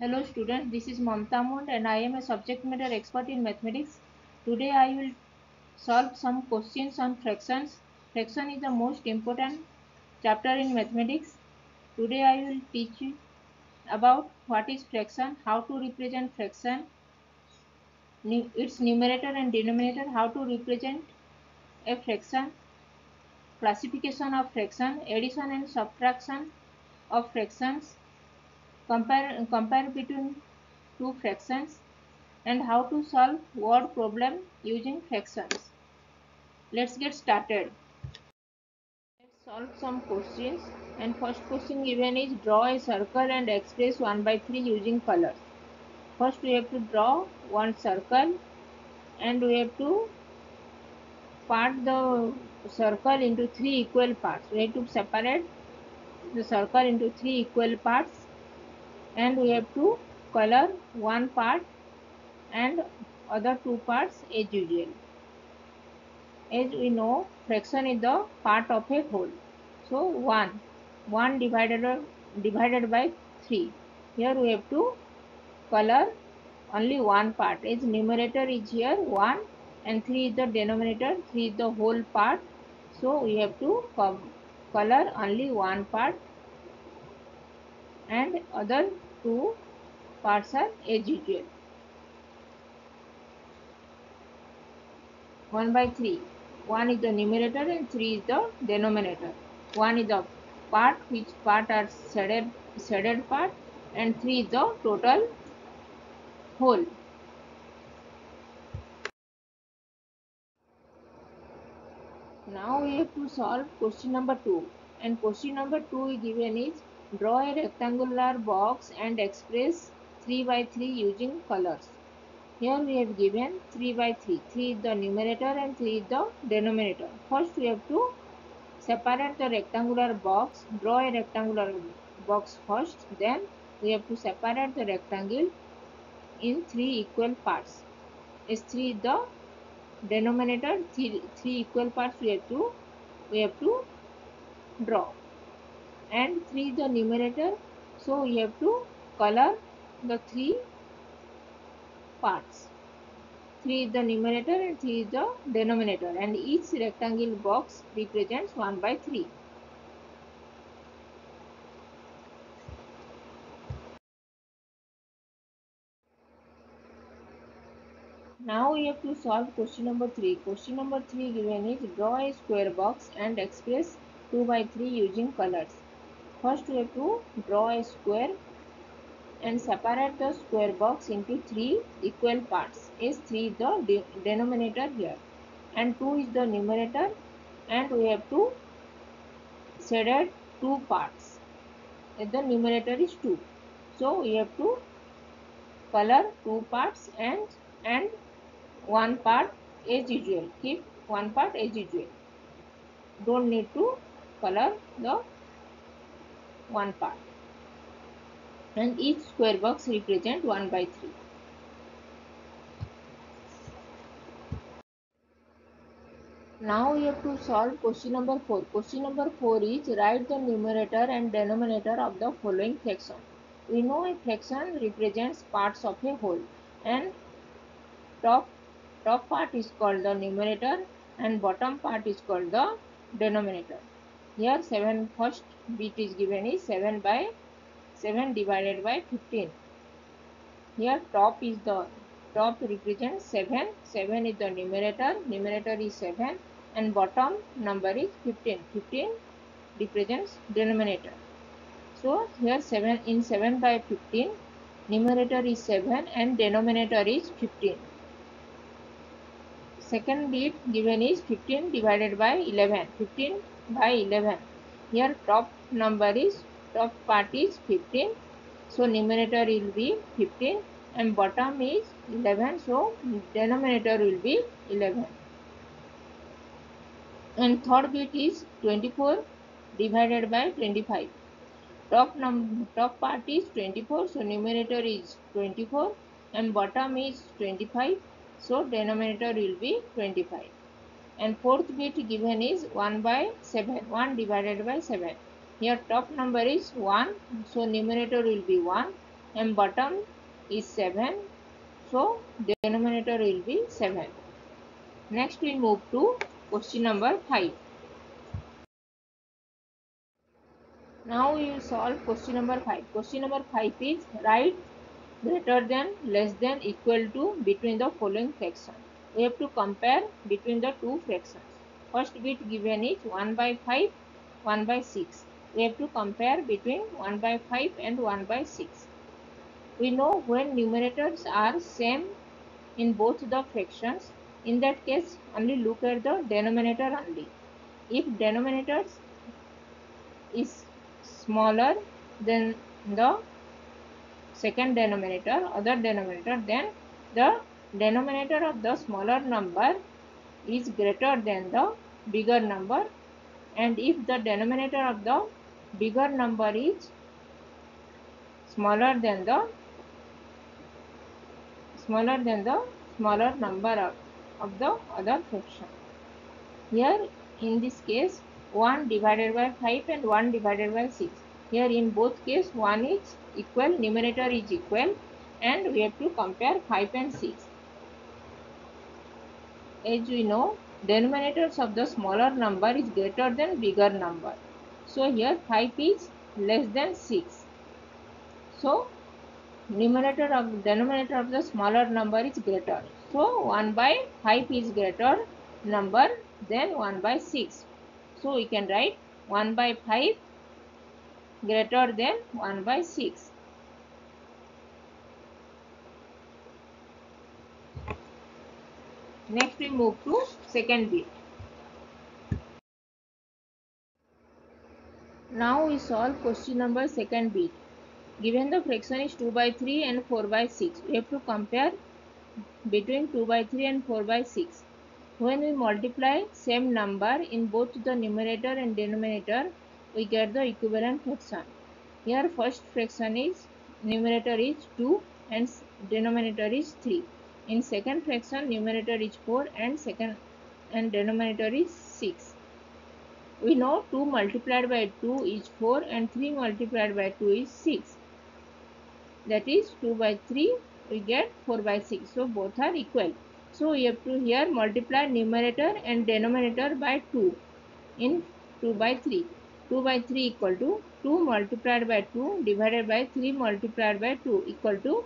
Hello students, this is Mamta Mund and I am a subject matter expert in mathematics. Today I will solve some questions on fractions. Fraction is the most important chapter in mathematics. Today I will teach you about what is fraction, how to represent fraction, its numerator and denominator, how to represent a fraction, classification of fraction, addition and subtraction of fractions, compare between two fractions, and how to solve word problem using fractions. Let's get started. Let's solve some questions. And first question given is draw a circle and express 1 by 3 using colors. First we have to draw one circle and we have to part the circle into 3 equal parts. We have to separate the circle into 3 equal parts and we have to color one part and other two parts as usual. As we know, fraction is the part of a whole. So 1 divided by 3. Here we have to color only one part. As numerator is here 1 and 3 is the denominator, 3 is the whole part. So we have to color only one part and other two parts are as usual. 1 by 3. 1 is the numerator and 3 is the denominator. 1 is the part, which part are shaded part, and 3 is the total whole. Now we have to solve question number 2. And question number 2 given is draw a rectangular box and express 3 by 3 using colors. Here we have given 3 by 3. 3 is the numerator and 3 is the denominator. First we have to separate the rectangular box. Draw a rectangular box first. Then we have to separate the rectangle in 3 equal parts. As 3 is the denominator, 3 equal parts we have to draw. And 3 is the numerator. So we have to color the 3 parts. 3 is the numerator and 3 is the denominator, and each rectangle box represents 1 by 3. Now we have to solve question number 3. Question number 3 given is draw a square box and express 2 by 3 using colors. First we have to draw a square and separate the square box into 3 equal parts. As 3 is the denominator here and 2 is the numerator, and we have to shaded 2 parts. As the numerator is 2. So we have to color 2 parts and one part as usual. Keep one part as usual. Don't need to color the one part. And each square box represent 1 by 3. Now we have to solve question number 4. Question number 4 is write the numerator and denominator of the following fraction. We know a fraction represents parts of a whole, and top part is called the numerator and bottom part is called the denominator. Here 7 first bit is given is 7 divided by 15. Here top represents 7. 7 is the numerator is 7, and bottom number is 15. 15 represents denominator. So here 7 by 15, numerator is 7 and denominator is 15. Second bit given is 15 divided by 11. 15 by 11. Here top part is 15. So numerator will be 15 and bottom is 11. So denominator will be 11. And third bit is 24 divided by 25. Top part is 24. So numerator is 24 and bottom is 25. So denominator will be 25. And fourth bit given is 1 by 7. 1 divided by 7. Here top number is 1. So numerator will be 1 and bottom is 7. So denominator will be 7. Next we move to question number 5. Now we will solve question number 5. Question number 5 is write greater than, less than, equal to between the following fractions. We have to compare between the two fractions. First bit given is 1 by 5, 1 by 6. We have to compare between 1 by 5 and 1 by 6. We know when numerators are same in both the fractions, in that case only look at the denominator only. If denominator is smaller than the second denominator, other denominator, then the denominator of the smaller number is greater than the bigger number, and if the denominator of the bigger number is smaller than the smaller number of the other fraction. Here in this case 1 divided by 5 and 1 divided by 6. Here in both case 1 is equal, numerator is equal, and we have to compare 5 and 6. As we know, denominators of the smaller number is greater than bigger number. So here 5 is less than 6. So denominator of the smaller number is greater. So 1 by 5 is greater number than 1 by 6. So we can write 1 by 5 greater than 1 by 6. Next we move to second bit. Now we solve question number second bit. Given the fraction is 2 by 3 and 4 by 6. We have to compare between 2 by 3 and 4 by 6. When we multiply same number in both the numerator and denominator, we get the equivalent fraction. Here first fraction is numerator is 2 and denominator is 3. In second fraction numerator is 4 and denominator is 6. We know 2 multiplied by 2 is 4 and 3 multiplied by 2 is 6. That is 2 by 3 we get 4 by 6. So both are equal. So we have to here multiply numerator and denominator by 2 in 2 by 3. 2 by 3 equal to 2 multiplied by 2 divided by 3 multiplied by 2 equal to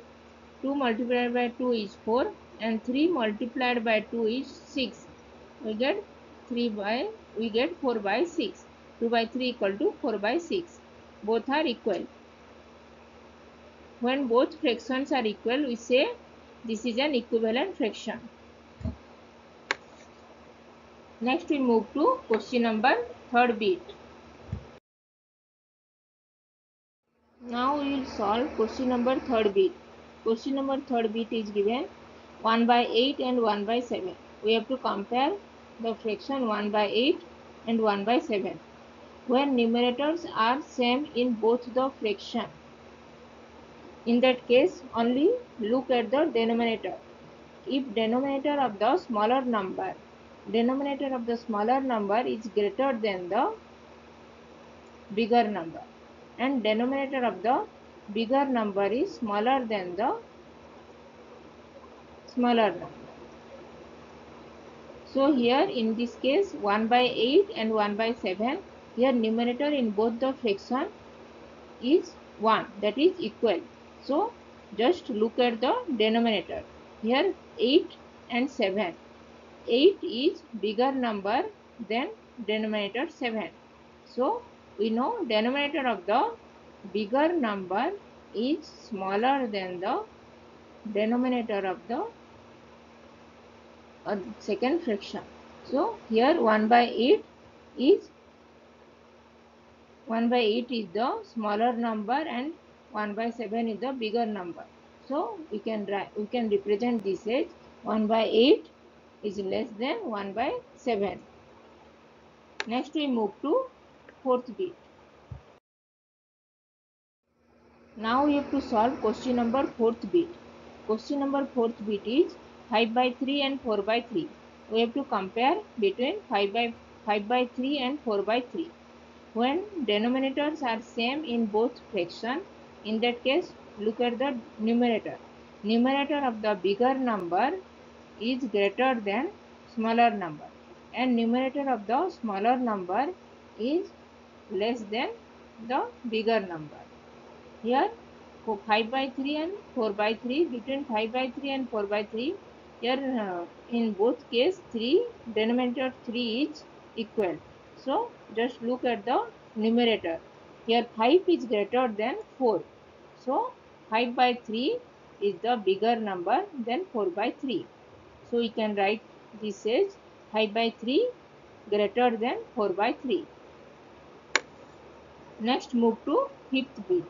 2 multiplied by 2 is 4 and 3 multiplied by 2 is 6. We get 4 by 6. 2 by 3 equal to 4 by 6. Both are equal. When both fractions are equal, we say this is an equivalent fraction. Next we move to question number third bit. Now we will solve question number third bit. Question number third bit is given 1 by 8 and 1 by 7. We have to compare the fraction 1 by 8 and 1 by 7. When numerators are same in both the fraction, in that case only look at the denominator. If denominator of the smaller number is greater than the bigger number and denominator of the bigger number is smaller than the smaller number. So here in this case 1 by 8 and 1 by 7, here numerator in both the fraction is 1, that is equal. So just look at the denominator. Here 8 and 7. 8 is bigger number than denominator 7. So we know denominator of the bigger number is smaller than the denominator of the second fraction. So here 1 by 8 is the smaller number and 1 by 7 is the bigger number. So we can represent this as 1 by 8 is less than 1 by 7. Next we move to fourth bit. Now we have to solve question number fourth bit. Question number fourth bit is 5 by 3 and 4 by 3. We have to compare between 5 by 3 and 4 by 3. When denominators are same in both fraction, in that case look at the numerator. Numerator of the bigger number is greater than smaller number, and numerator of the smaller number is less than the bigger number. Here 5 by 3 and 4 by 3, between 5 by 3 and 4 by 3, here in both case 3, denominator 3 is equal. So just look at the numerator. Here 5 is greater than 4. So 5 by 3 is the bigger number than 4 by 3. So we can write this as 5 by 3 greater than 4 by 3. Next move to fifth bit.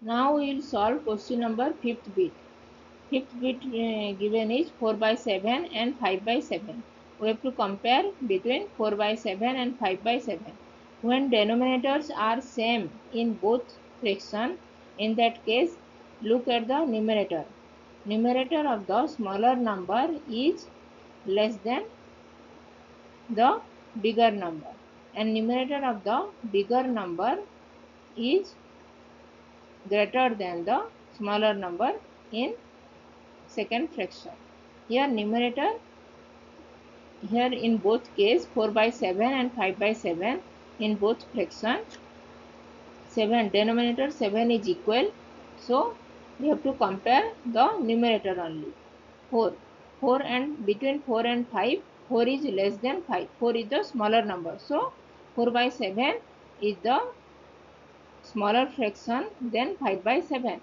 Now we will solve question number fifth bit. Fifth bit given is 4 by 7 and 5 by 7. We have to compare between 4 by 7 and 5 by 7. When denominators are same in both fractions, in that case, look at the numerator. Numerator of the smaller number is less than the bigger number, and numerator of the bigger number is greater than the smaller number in second fraction. Here numerator, here in both case 4 by 7 and 5 by 7, in both fraction 7, denominator 7 is equal, so we have to compare the numerator only. 4 and between 4 and 5, 4 is less than 5, 4 is the smaller number, so 4 by 7 is the smaller fraction than 5 by 7.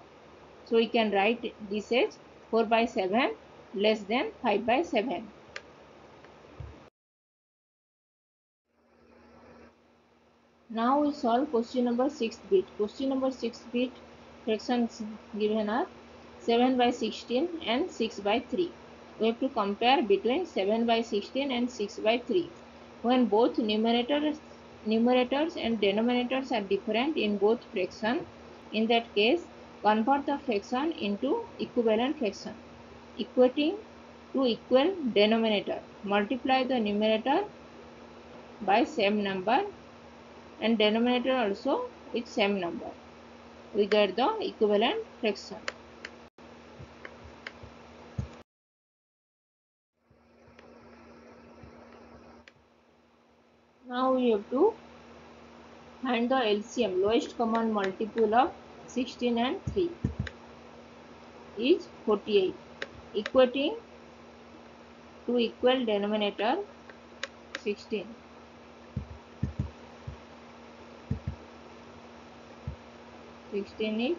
So we can write this as 4 by 7 less than 5 by 7. Now we solve question number 6th bit. Question number 6th bit fractions given are 7 by 16 and 6 by 3. We have to compare between 7 by 16 and 6 by 3. When both numerators and denominators are different in both fractions, in that case, convert the fraction into equivalent fraction. Equating to equal denominator, multiply the numerator by same number and denominator also with same number. We get the equivalent fraction. Now we have to find the LCM, lowest common multiple of 16 and 3 is 48. Equating to equal denominator 16. 16 is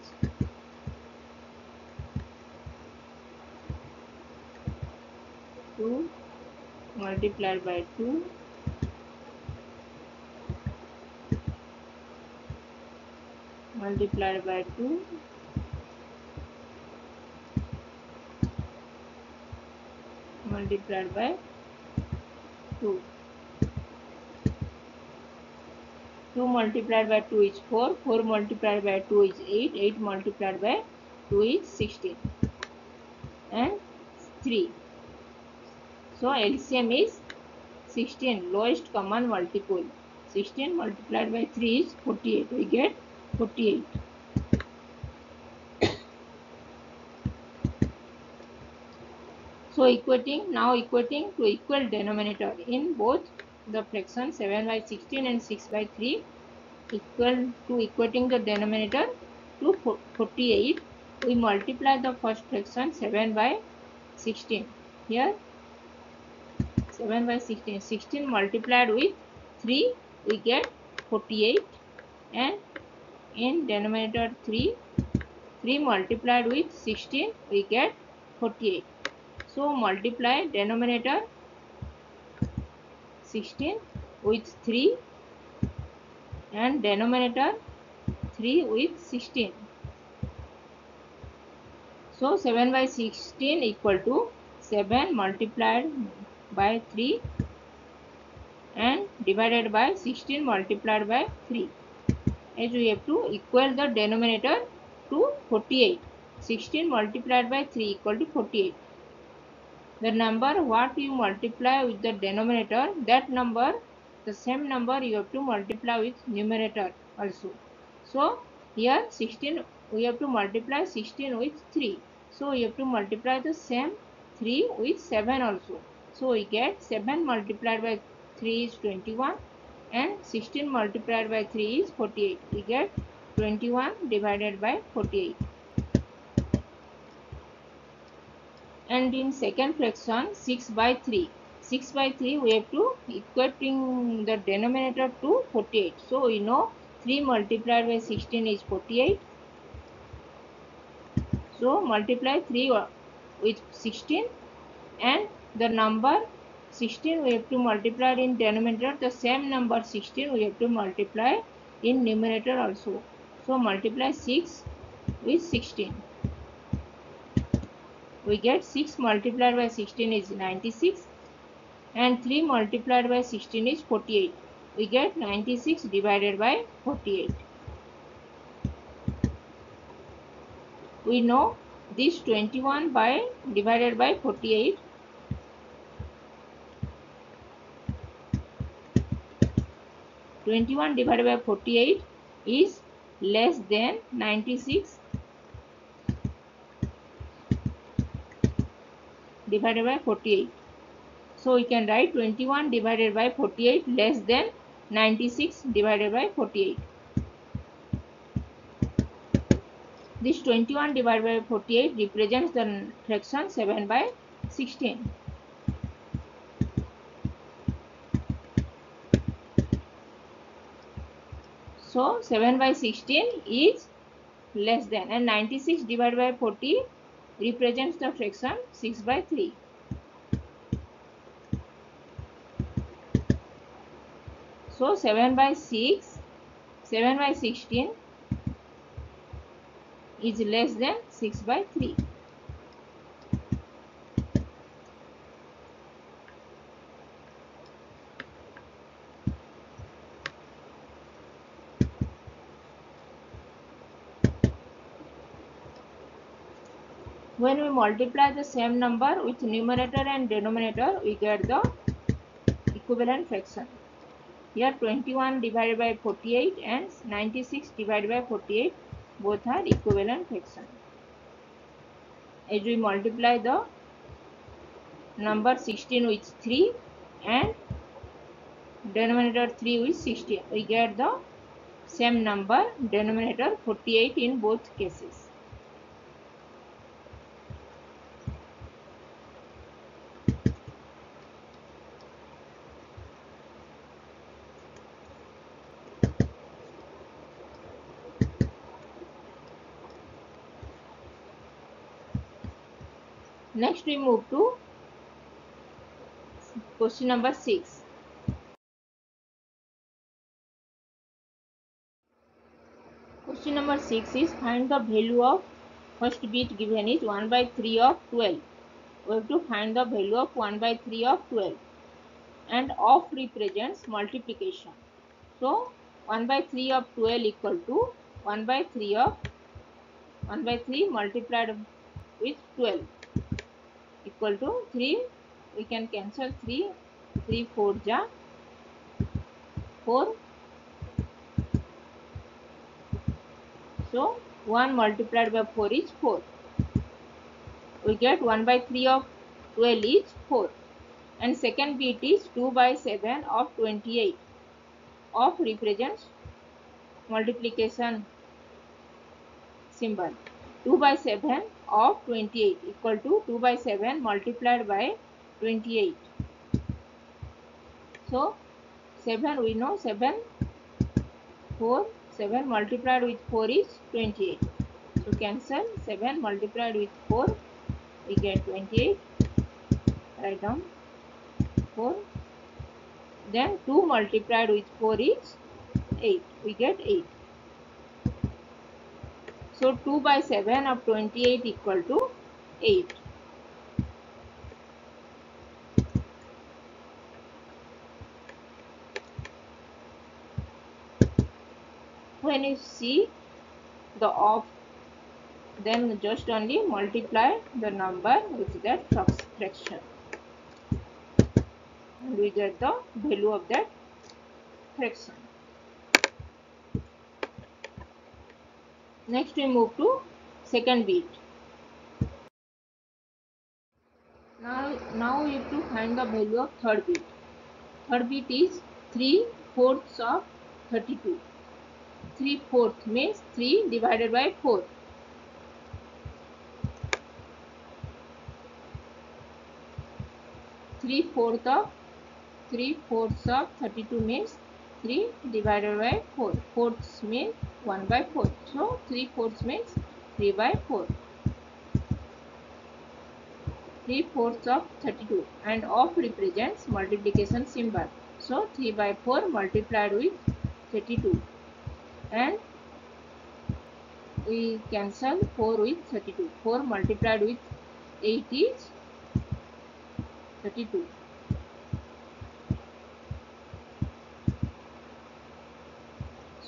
2 multiplied by 2 multiplied by 2 multiplied by 2. 2 multiplied by 2 is 4, 4 multiplied by 2 is 8, 8 multiplied by 2 is 16 and 3. So LCM is 16, lowest common multiple. 16 multiplied by 3 is 48. We get 48. So now equating to equal denominator in both the fraction 7 by 16 and 6 by 3, equating the denominator to 48, we multiply the first fraction 7 by 16. Here 7 by 16, 16 multiplied with 3, we get 48, and in denominator 3 multiplied with 16, we get 48. So multiply denominator 16 with 3 and denominator 3 with 16. So 7 by 16 equal to 7 multiplied by 3 and divided by 16 multiplied by 3. As we have to equal the denominator to 48. 16 multiplied by 3 equal to 48. The number what you multiply with the denominator, that number the same number you have to multiply with numerator also. So here 16 we have to multiply 16 with 3. So we have to multiply the same 3 with 7 also. So we get 7 multiplied by 3 is 21 and 16 multiplied by 3 is 48. We get 21 divided by 48. And in second fraction 6 by 3. 6 by 3 we have to equating the denominator to 48. So we know 3 multiplied by 16 is 48. So multiply 3 with 16 and the number 16 we have to multiply in denominator. The same number 16 we have to multiply in numerator also. So multiply 6 with 16. We get 6 multiplied by 16 is 96 and 3 multiplied by 16 is 48. We get 96 divided by 48. We know this 21 by divided by 48. 21 divided by 48 is less than 96 divided by 48. So we can write 21 divided by 48 less than 96 divided by 48. This 21 divided by 48 represents the fraction 7 by 16. So 7 by 16 is less than, and 96 divided by 40 represents the fraction 6 by 3. So 7 by 6, 7 by 16 is less than 6 by 3. When we multiply the same number with numerator and denominator, we get the equivalent fraction. Here 21 divided by 48 and 96 divided by 48 both are equivalent fraction. As we multiply the number 16 with 3 and denominator 3 with 16, we get the same number, denominator 48 in both cases. Next we move to question number 6. Question number 6 is find the value of first bit given is 1 by 3 of 12. We have to find the value of 1 by 3 of 12 and off represents multiplication. So 1 by 3 of 12 equal to 1 by 3 of 1 by 3 multiplied with 12 equal to 3. We can cancel 3, 3 4 ja 4. So 1 multiplied by 4 is 4. We get 1 by 3 of 12 is 4. And second bit is 2 by 7 of 28. Of represents multiplication symbol. 2 by 7 of 28 equal to 2 by 7 multiplied by 28. So 7 we know 7, 4, 7 multiplied with 4 is 28. So cancel 7 multiplied with 4, we get 28. Write down 4. Then 2 multiplied with 4 is 8. We get 8. So 2 by 7 of 28 equal to 8. When you see the off, then just only multiply the number with that fraction and we get the value of that fraction. Next we move to second bit. Now we have to find the value of third bit. Third bit is 3/4 of 32. 3/4 means 3 divided by 4. 3/4 of 32 means 3 divided by 4. Fourths means 1 by 4. So 3/4 means 3 by 4. 3/4 of 32 and of represents multiplication symbol. So 3 by 4 multiplied with 32 and we cancel 4 with 32. 4 multiplied with 8 is 32.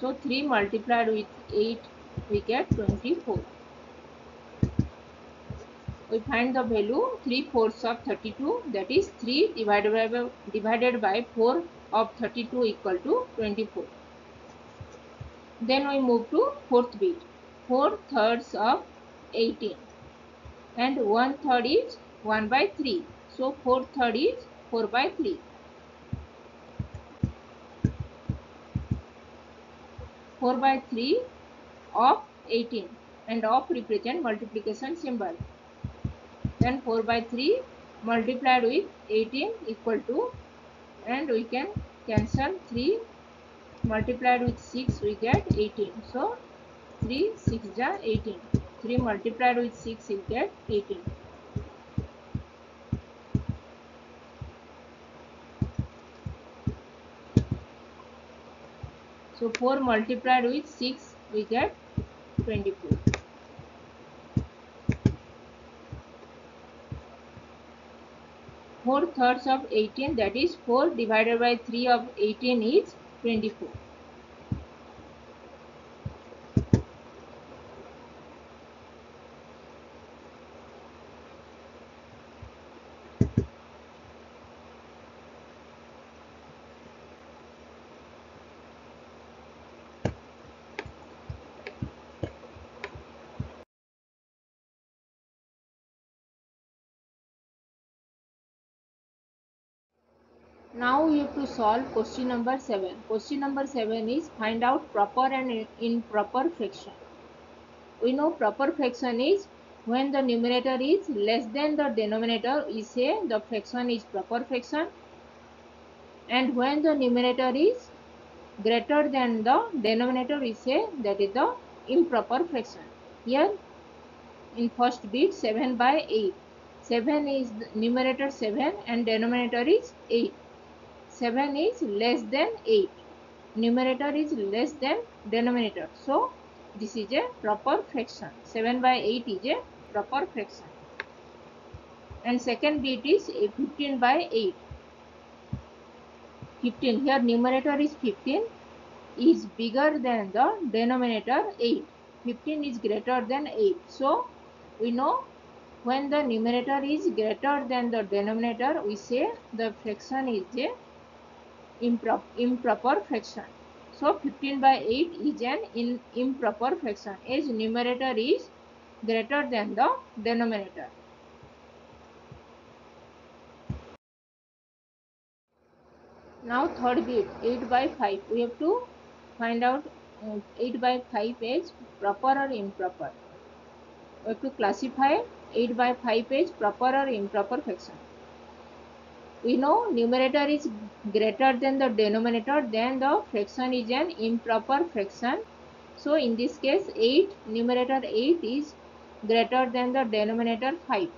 So 3 multiplied with 8 we get 24. We find the value 3/4 of 32, that is 3 divided by 4 of 32 equal to 24. Then we move to fourth bit. 4/3 of 18 and 1/3 is 1 by 3. So 4/3 is 4 by 3. 4 by 3 of 18 and of represent multiplication symbol. Then 4 by 3 multiplied with 18 equal to, and we can cancel 3 multiplied with 6 we get 18. So 3 6 ja 18. 3 multiplied with 6 we get 18. So 4 multiplied with 6 we get 24. Four-thirds of 18, that is 4 divided by 3 of 18 is 24. Now we have to solve question number 7. Question number 7 is find out proper and improper fraction. We know proper fraction is when the numerator is less than the denominator, we say the fraction is proper fraction, and when the numerator is greater than the denominator, we say that is the improper fraction. Here in first bit 7 by 8. 7 is numerator 7 and denominator is 8. 7 is less than 8. Numerator is less than denominator. So this is a proper fraction. 7 by 8 is a proper fraction. And second bit is 15 by 8. 15, here numerator is 15, is bigger than the denominator 8. 15 is greater than 8. So we know when the numerator is greater than the denominator, we say the fraction is a improper fraction. So 15 by 8 is an improper fraction as numerator is greater than the denominator. Now third bit 8 by 5. We have to find out 8 by 5 as proper or improper. We have to classify 8 by 5 as proper or improper fraction. We know numerator is greater than the denominator, then the fraction is an improper fraction. So in this case 8, numerator 8 is greater than the denominator 5.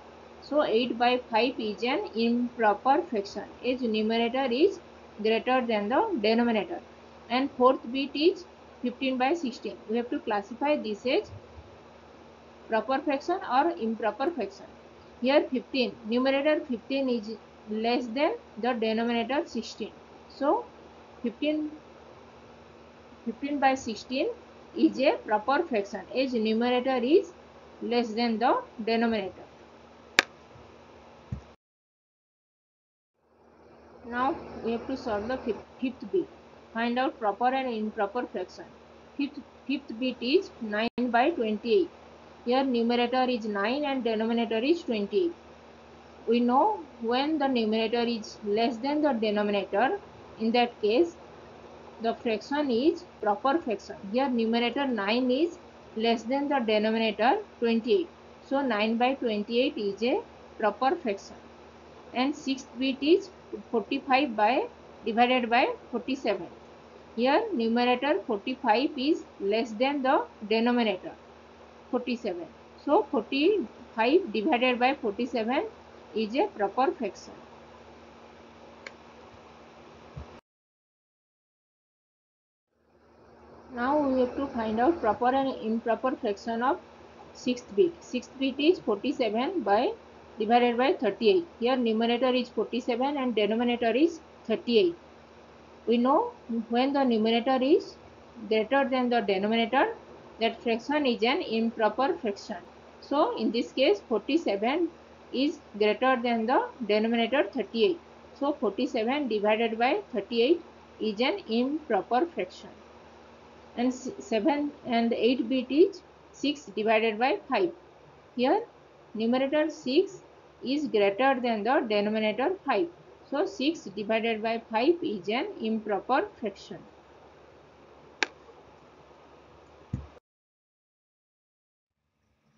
So 8 by 5 is an improper fraction as numerator is greater than the denominator. And fourth bit is 15 by 16. We have to classify this as proper fraction or improper fraction. Here 15, numerator 15 is less than the denominator 16. So 15 by 16 is a proper fraction as numerator is less than the denominator. Now we have to solve the fifth bit. find out proper and improper fraction. Fifth bit is 9 by 28. Here numerator is 9 and denominator is 28. We know when the numerator is less than the denominator, in that case the fraction is proper fraction. Here numerator 9 is less than the denominator 28. So 9 by 28 is a proper fraction. And sixth bit is 45 by divided by 47. Here numerator 45 is less than the denominator 47. So 45 divided by 47 is a proper fraction. Now we have to find out proper and improper fraction of sixth bit. Sixth bit is 47 by divided by 38. Here numerator is 47 and denominator is 38. We know when the numerator is greater than the denominator, that fraction is an improper fraction. So in this case 47 is greater than the denominator 38. So 47 divided by 38 is an improper fraction. And 7 and 8 bit is 6 divided by 5. Here numerator 6 is greater than the denominator 5. So 6 divided by 5 is an improper fraction.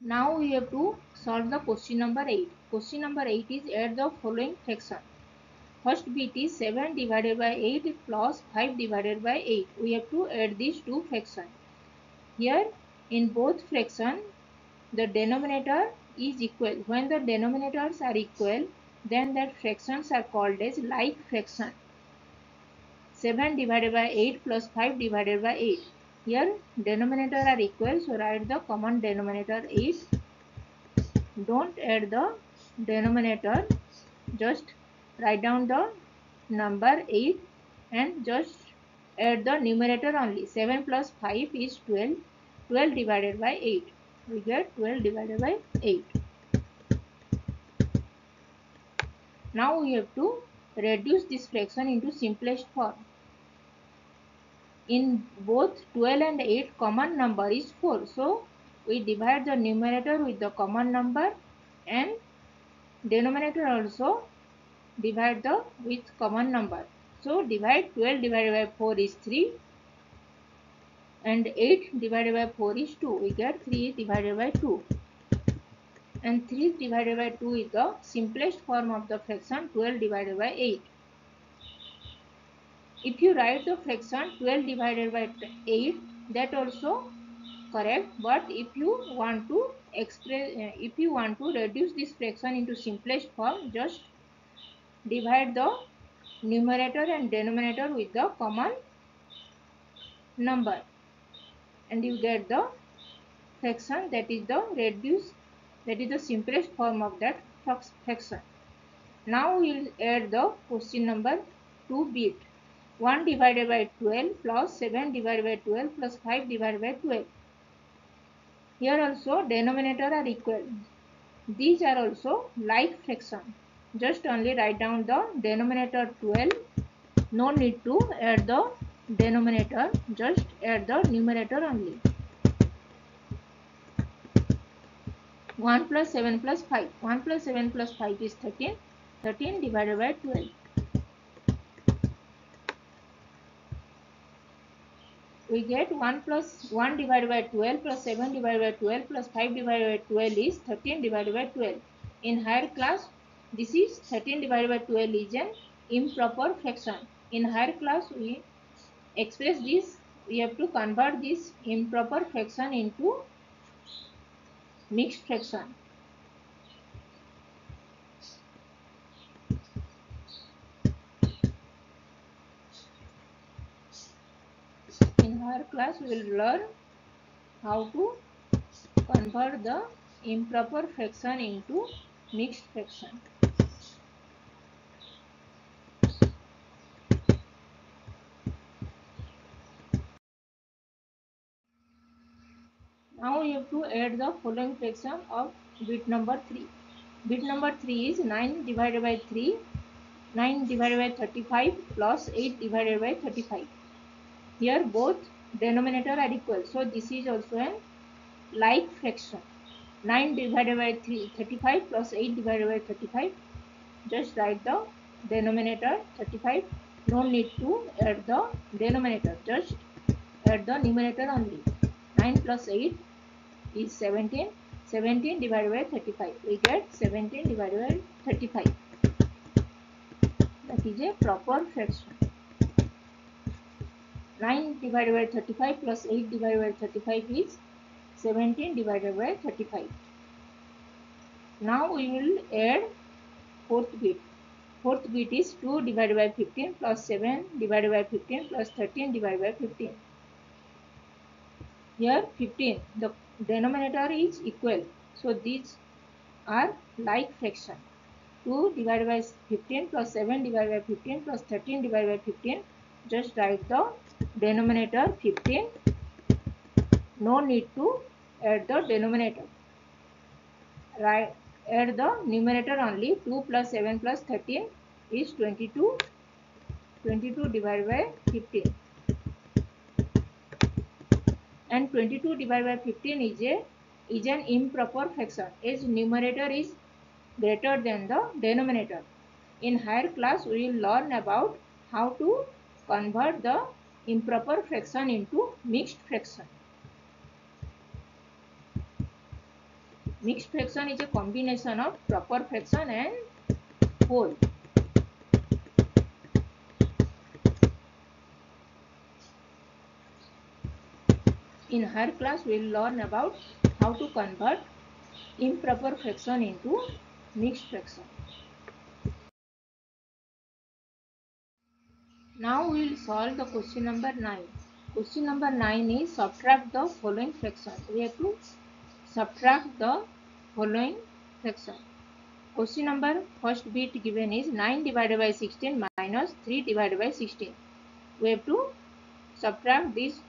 Now we have to solve the question number 8. Question number 8 is add the following fraction. First bit is 7 divided by 8 plus 5 divided by 8. We have to add these two fractions. Here in both fractions the denominator is equal. When the denominators are equal, then that fractions are called as like fraction. 7 divided by 8 plus 5 divided by 8. Here denominator are equal, so write the common denominator 8. Don't add the denominator, just write down the number 8 and just add the numerator only. 7 plus 5 is 12. 12 divided by 8. We get 12 divided by 8. Now we have to reduce this fraction into simplest form. In both 12 and 8 common number is 4. So we divide the numerator with the common number and denominator also divide the with common number. So divide 12 divided by 4 is 3 and 8 divided by 4 is 2. We get 3 divided by 2. And 3 divided by 2 is the simplest form of the fraction 12 divided by 8. If you write the fraction 12 divided by 8, that also correct, but if you want to reduce this fraction into simplest form, just divide the numerator and denominator with the common number and you get the fraction that is the simplest form of that fraction. Now we will add the question number 2 bit. 1 divided by 12 plus 7 divided by 12 plus 5 divided by 12. Here also denominator are equal. These are also like fraction. Just only write down the denominator 12. No need to add the denominator. Just add the numerator only. 1 plus 7 plus 5. 1 plus 7 plus 5 is 13. 13 divided by 12. We get 1 divided by 12 plus 7 divided by 12 plus 5 divided by 12 is 13 divided by 12. In higher class, this is 13 divided by 12 is an improper fraction. In higher class, we express this, we have to convert this improper fraction into mixed fraction. In higher class, we will learn how to convert the improper fraction into mixed fraction. Now we have to add the following fraction of bit number 3. Bit number 3 is 9 divided by 3, 9 divided by 35 plus 8 divided by 35. Here both denominator are equal. So this is also a like fraction. 9 divided by 35 plus 8 divided by 35. Just write the denominator 35. No need to add the denominator. Just add the numerator only. 9 plus 8 is 17. 17 divided by 35. We get 17 divided by 35. That is a proper fraction. 9 divided by 35 plus 8 divided by 35 is 17 divided by 35. Now we will add fourth bit. Fourth bit is 2 divided by 15 plus 7 divided by 15 plus 13 divided by 15. Here 15, the denominator is equal. So these are like fraction. 2 divided by 15 plus 7 divided by 15 plus 13 divided by 15. Just write the denominator 15. No need to add the denominator. Add the numerator only. 2 plus 7 plus 13 is 22. 22 divided by 15. And 22 divided by 15 is an improper fraction, as numerator is greater than the denominator. In higher class, we will learn about how to convert the improper fraction into mixed fraction. Mixed fraction is a combination of proper fraction and whole. In higher class, we will learn about how to convert improper fraction into mixed fraction. Now we will solve the question number 9. Question number 9 is subtract the following fraction. We have to subtract the following fraction. Question number first bit given is 9 divided by 16 minus 3 divided by 16. We have to subtract these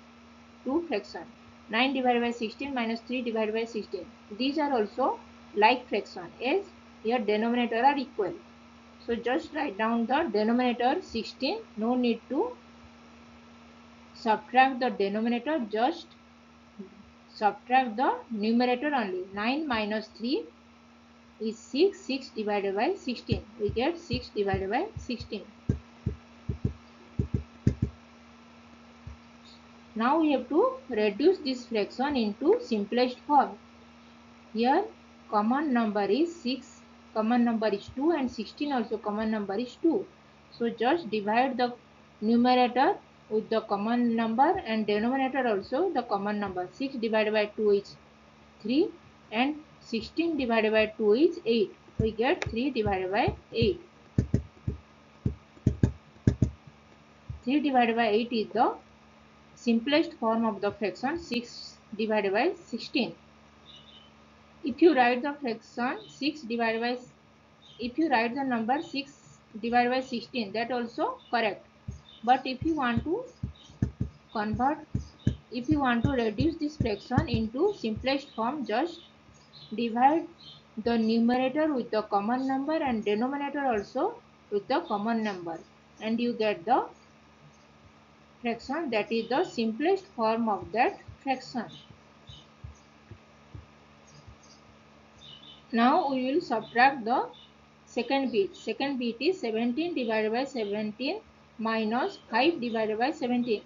two fractions. 9 divided by 16 minus 3 divided by 16. These are also like fraction, as here denominator are equal. So just write down the denominator 16. No need to subtract the denominator, just subtract the numerator only. 9 minus 3 is 6. 6 divided by 16. We get 6 divided by 16. Now we have to reduce this fraction into simplest form. Here common number is 6, common number is 2, and 16 also common number is 2. So just divide the numerator with the common number and denominator also the common number. 6 divided by 2 is 3 and 16 divided by 2 is 8. We get 3 divided by 8. 3 divided by 8 is the simplest form of the fraction 6 divided by 16. If you write the fraction 6 divided by, if you write the number 6 divided by 16, that also correct. But if you want to convert, if you want to reduce this fraction into simplest form, just divide the numerator with the common number and denominator also with the common number, and you get the fraction that is the simplest form of that fraction. Now we will subtract the second bit. Second bit is 17 divided by 17 minus 5 divided by 17.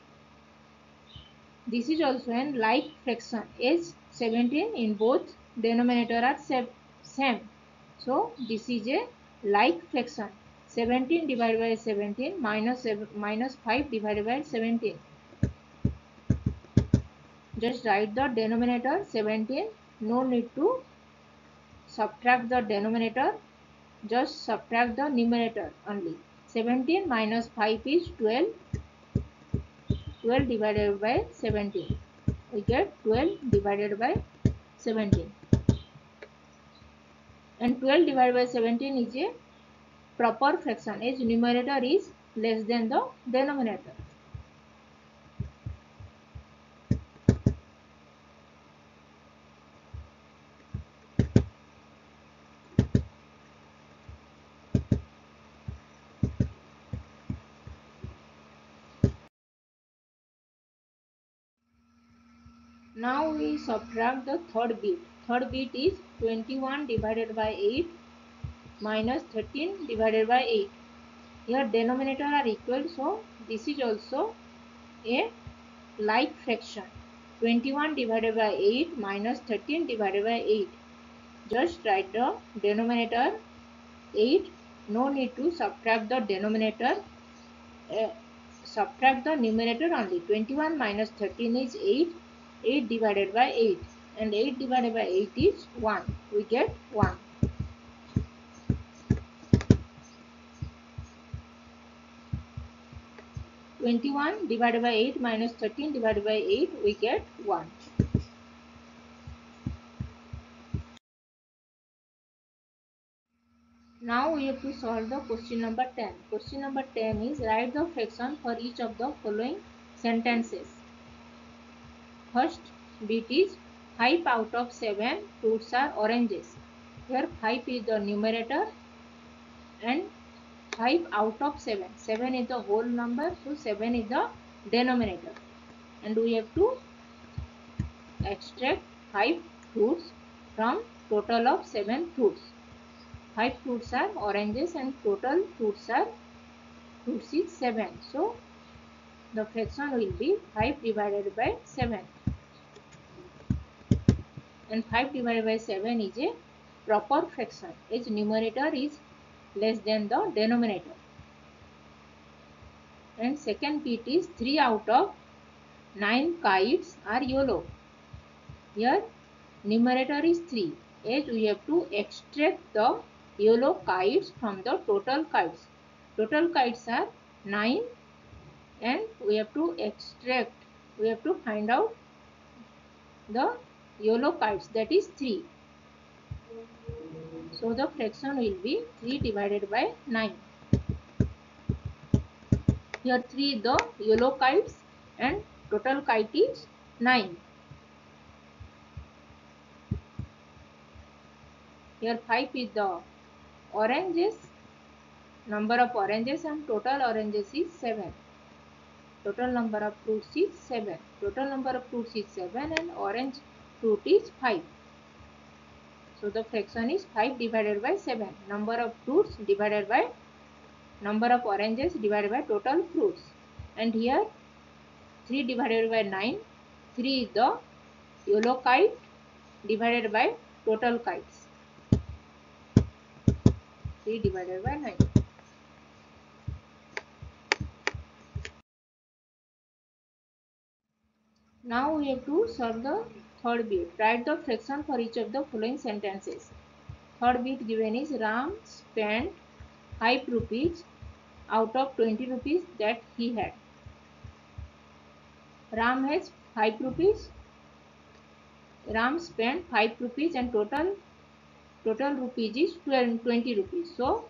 This is also an like fraction, as 17 in both denominator are same. So this is a like fraction. 17 divided by 17 minus 5 divided by 17. Just write the denominator 17. No need to subtract the denominator. Just subtract the numerator only. 17 minus 5 is 12. 12 divided by 17. We get 12 divided by 17. And 12 divided by 17 is a proper fraction, as numerator is less than the denominator. Now we subtract the third bit. Third bit is 21 divided by 8 minus 13 divided by 8. Here denominator are equal, so this is also a like fraction. 21 divided by 8 minus 13 divided by 8. Just write the denominator 8. No need to subtract the denominator. Subtract the numerator only. 21 minus 13 is 8. 8 divided by 8. And 8 divided by 8 is 1. We get 1. Twenty-one divided by 8 minus 13 divided by 8, we get 1. Now we have to solve the question number 10. Question number 10 is write the fraction for each of the following sentences. First bit is 5 out of 7 fruits are oranges. Here 5 is the numerator and 5 out of 7. 7 is the whole number, so 7 is the denominator. And we have to extract 5 fruits from total of 7 fruits. 5 fruits are oranges and total fruits is 7. So the fraction will be 5 divided by 7. And 5 divided by 7 is a proper fraction. Its numerator is less than the denominator. And second bit is 3 out of 9 kites are yellow. Here numerator is 3. As we have to extract the yellow kites from the total kites. Total kites are 9 and we have to extract. We have to find out the yellow kites, that is 3. So the fraction will be 3 divided by 9. Here 3 is the yellow kites and total kite is 9. Here 5 is the oranges, number of oranges, and total oranges is 7. Total number of fruits is 7. Total number of fruits is 7 and orange fruit is 5. So the fraction is 5 divided by 7. Number of fruits divided by number of oranges divided by total fruits. And here 3 divided by 9. 3 is the yellow kite divided by total kites. 3 divided by 9. Now we have to solve the third bit. Write the fraction for each of the following sentences. Third bit given is Ram spent 5 rupees out of 20 rupees that he had. Ram has 5 rupees. Ram spent 5 rupees and total rupees is 20 rupees. So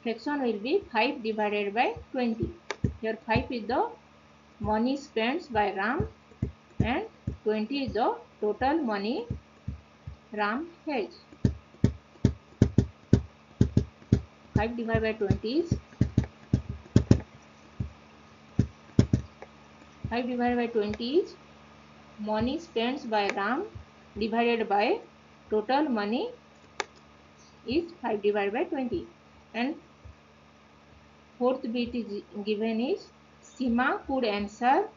fraction will be 5 divided by 20. Here 5 is the money spent by Ram and 20 is the total money Ram has. 5 divided by 20 is 5 divided by 20 is money spent by Ram divided by total money is 5 divided by 20. And fourth bit is given is Sima could answer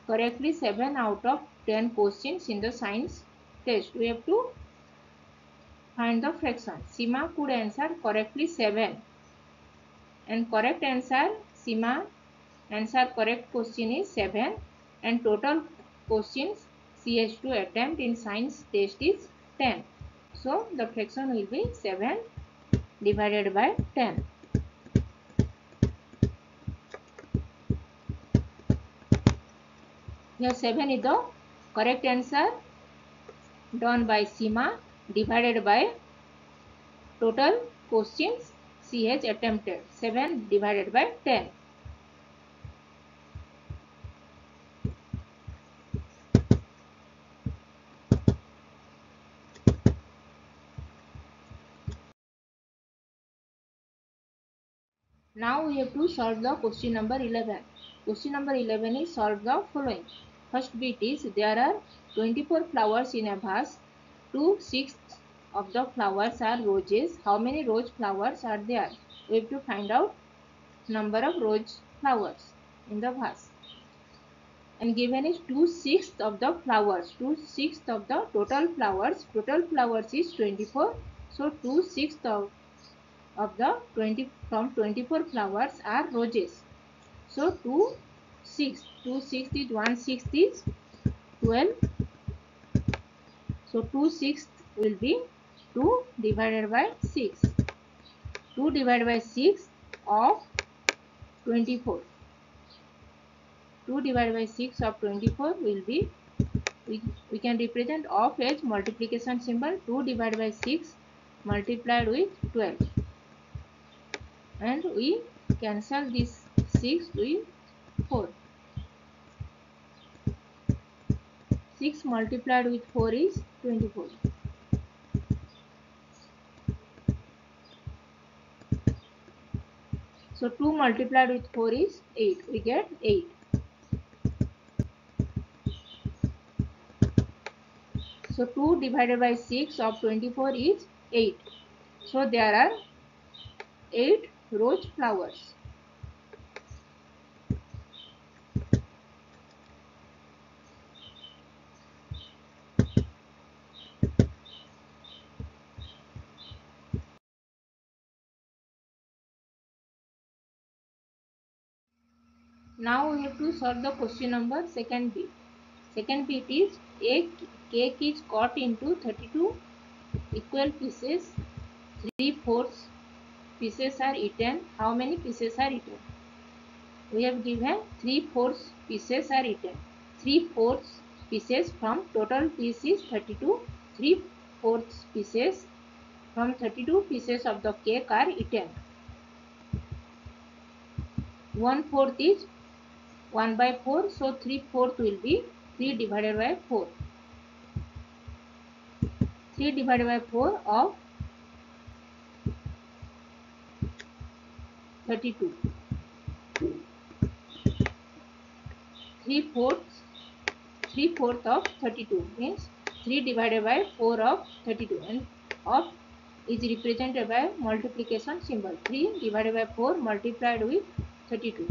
correctly 7 out of 10 questions in the science test. We have to find the fraction. Sima could answer correctly 7. And correct answer, Sima answer correct question is 7. And total questions she has to attempt in science test is 10. So the fraction will be 7 divided by 10. Here 7 is the correct answer done by Sima divided by total questions she has attempted. 7 divided by 10. Now we have to solve the question number 11. Question number 11 is solve the following. First bit is there are 24 flowers in a vase. 2/6 of the flowers are roses. How many rose flowers are there? We have to find out number of rose flowers in the vase. And given is 2/6 of the flowers. 2/6 of the total flowers. Total flowers is 24. So 2/6 of the 20 from 24 flowers are roses. So 2/6. 2/6 is 1/6 is 12. So 2/6 will be 2 divided by 6. 2 divided by 6 of 24. 2 divided by 6 of 24 will be, we can represent of as multiplication symbol. 2 divided by 6 multiplied with 12. And we cancel this 6 with 4. 6 multiplied with 4 is 24. So 2 multiplied with 4 is 8. We get 8. So 2 divided by 6 of 24 is 8. So there are 8 rose flowers. Now we have to solve the question number second bit. Second bit is a cake is cut into 32 equal pieces. 3/4 pieces are eaten. How many pieces are eaten? We have given 3/4 pieces are eaten. 3/4 pieces from total piece is 32. 3/4 pieces from 32 pieces of the cake are eaten. 1/4 is 1 by 4. So 3/4 will be 3 divided by 4. 3 divided by 4 of 32. 3/4 of 32 means 3 divided by 4 of 32, and of is represented by multiplication symbol. 3 divided by 4 multiplied with 32,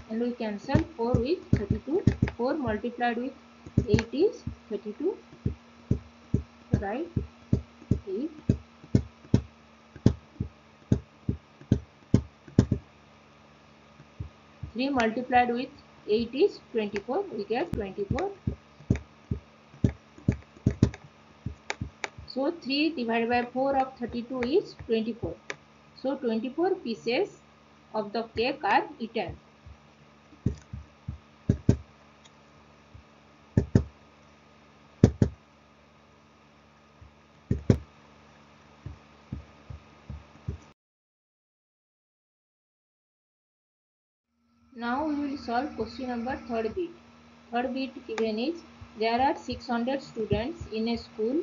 and we cancel 4 with 32. 4 multiplied with 8 is 32. Right, 8. 3 multiplied with 8 is 24. We get 24. So 3 divided by 4 of 32 is 24. So 24 pieces of the cake are eaten. Now we will solve question number third bit. Third bit given is there are 600 students in a school.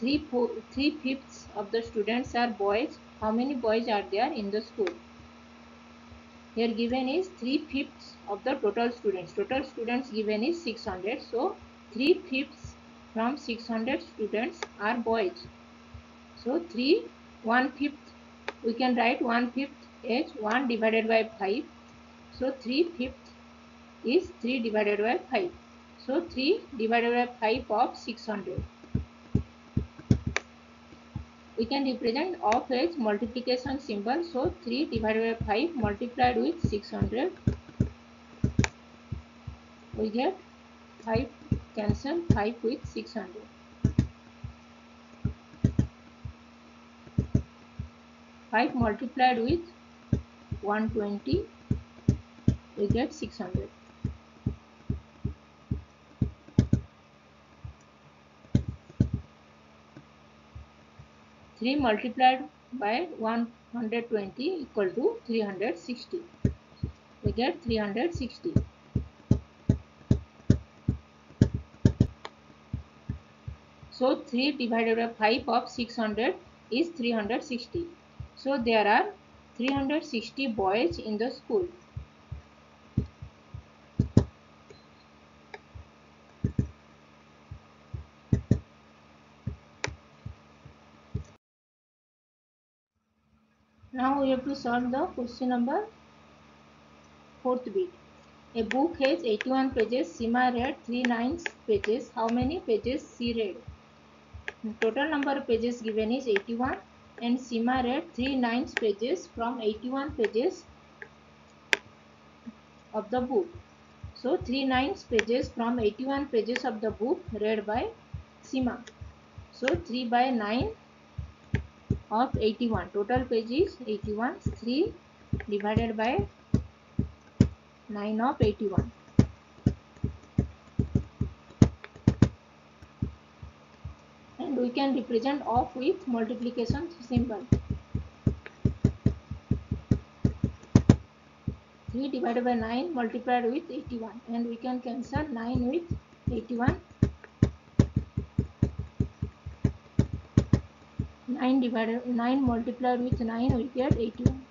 3/5 of the students are boys. How many boys are there in the school? Here given is 3/5 of the total students. Total students given is 600. So 3/5 from 600 students are boys. So 1/5 we can write 1/5 as 1 divided by 5. So 3/5 is 3 divided by 5. So 3 divided by 5 of 600. We can represent of as multiplication symbol. So 3 divided by 5 multiplied with 600. We get 5, cancel 5 with 600. 5 multiplied with 120. We get 600. 3 multiplied by 120 equal to 360. We get 360. So 3 divided by 5 of 600 is 360. So there are 360 boys in the school. Now we have to solve the question number 4th bit. A book has 81 pages. Seema read 39 pages. How many pages she read? The total number of pages given is 81 and Seema read 39 pages from 81 pages of the book. So 39 pages from 81 pages of the book read by Seema. So 3 by 9 of 81. Total page is 81. 3 divided by 9 of 81. And we can represent off with multiplication symbol. 3 divided by 9 multiplied with 81, and we can cancel 9 with 81. 9 multiplied with 9 we get 81.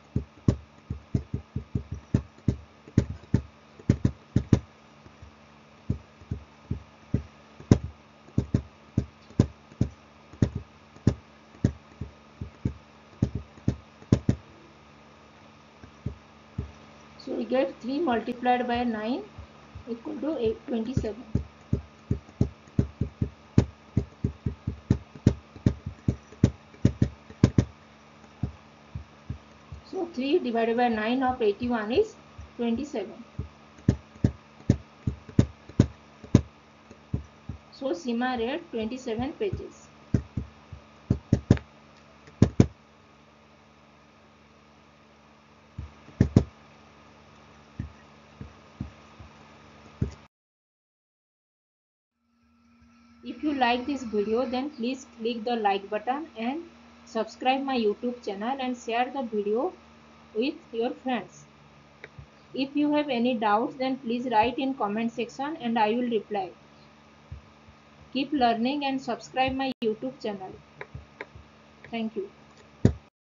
So we get 3 multiplied by 9 equal to 27. So 3 divided by 9 of 81 is 27. So Seema read 27 pages. If you like this video, then please click the like button and subscribe my YouTube channel and share the video with your friends. If you have any doubts, then please write in comment section and I will reply. Keep learning and subscribe my YouTube channel. Thank you.